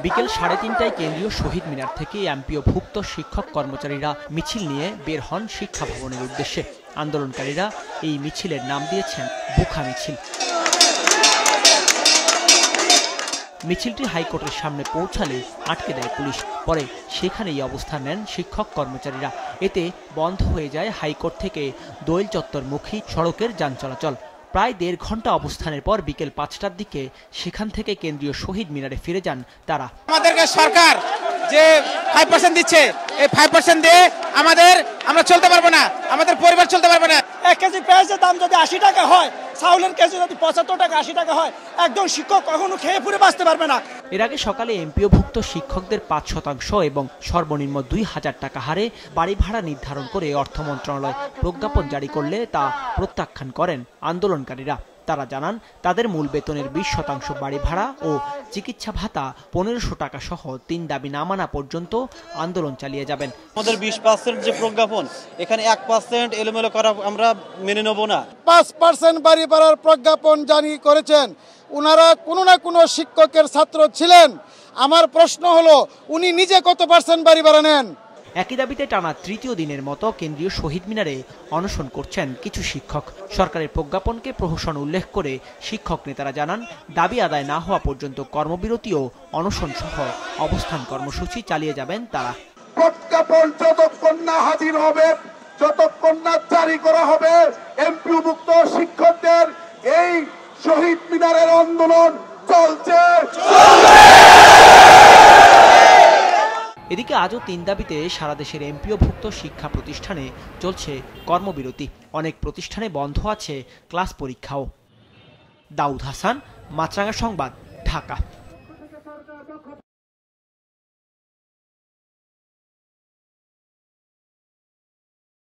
বিকেল 3:30টায় কেন্দ্রীয় শহীদ মিনার থেকে এমপিওভুক্ত শিক্ষক কর্মচারীরা মিছিল নিয়ে বের হন শিক্ষা ভবনের উদ্দেশ্যে। আন্দোলনকারীরা এই মিছিলের নাম দিয়েছেন বুখা মিছিল। মিছিলটি হাইকোর্টের সামনে পৌঁছালে আটকে দেয় পুলিশ। পরে সেখানেই অবস্থান নেন শিক্ষক কর্মচারীরা। এতে বন্ধ হয়ে যায় হাইকোর্ট থেকে দোয়েল চত্বরমুখী সড়কের যান চলাচল। প্রায় 1.5 ঘন্টা অবস্থানের পর বিকেল 5টার দিকে সেখান থেকে কেন্দ্রীয় শহীদ মিনারে ফিরে যান তারা। আমাদেরকে সরকার যে 5% দিচ্ছে, এই 5% দিয়ে আমরা চলতে পারবো না, আমাদের পরিবার চলতে পারবে না। 1 কেজি পেঁয়াজের দাম যদি 80 টাকা হয়, চাউলের কেজি যদি 75 টাকা 80 টাকা হয়, একজন শিক্ষক কখনো খেয়ে পুরে বাঁচতে পারবে না। এর আগে সকালে এমপিওভুক্ত শিক্ষকদের 5% এবং সর্বনিম্ন 2000 টাকা হারে বাড়ি ভাড়া নির্ধারণ করে অর্থ মন্ত্রণালয় প্রজ্ঞাপন জারি করলে তা প্রত্যাখ্যান করেন আন্দোলনকারীরা। তারা জানান তাদের মূল বেতনের 20% বাড়ি ভাড়া ও চিকিৎসা ভাতা 1500 টাকা সহ 3 দাবি না মানা পর্যন্ত আন্দোলন চালিয়ে যাবেন। আমাদের 20% যে প্রজ্ঞাপন, এখানে 1% এলোমেলো করা আমরা মেনে নেব না। 5% বাড়ি ভাড়ার প্রজ্ঞাপন জারি করেছেন। ওনারা কোনো না কোনো শিক্ষকের ছাত্র ছিলেন। আমার প্রশ্ন হলো, উনি নিজে কত পার্সেন্ট বাড়ি ভাড়া নেন? একই দাবিতে টানা 3য় দিনের মতো কেন্দ্রীয় শহীদ মিনারে অনশন করছেন কিছু শিক্ষক। সরকারের প্রজ্ঞাপনকে প্রহসন উল্লেখ করে শিক্ষক নেতারা জানান, দাবি আদায় না হওয়া পর্যন্ত কর্মবিরতি ও অনশন সহ অবস্থান কর্মসূচি চালিয়ে যাবেন তারা। প্রজ্ঞাপন যতক্ষণ না হাজির হবে, যতক্ষণ না জারি করা হবে, এমপিওভুক্ত শিক্ষকদের এই শহীদ মিনারের আন্দোলন চলছে। এদিকে আজও 3 দাবিতে সারা দেশের এমপিওভুক্ত শিক্ষা প্রতিষ্ঠানে চলছে কর্মবিরতি। অনেক প্রতিষ্ঠানে বন্ধ আছে ক্লাস পরীক্ষাও। দাউদ হাসান, মাছরাঙা সংবাদ, ঢাকা।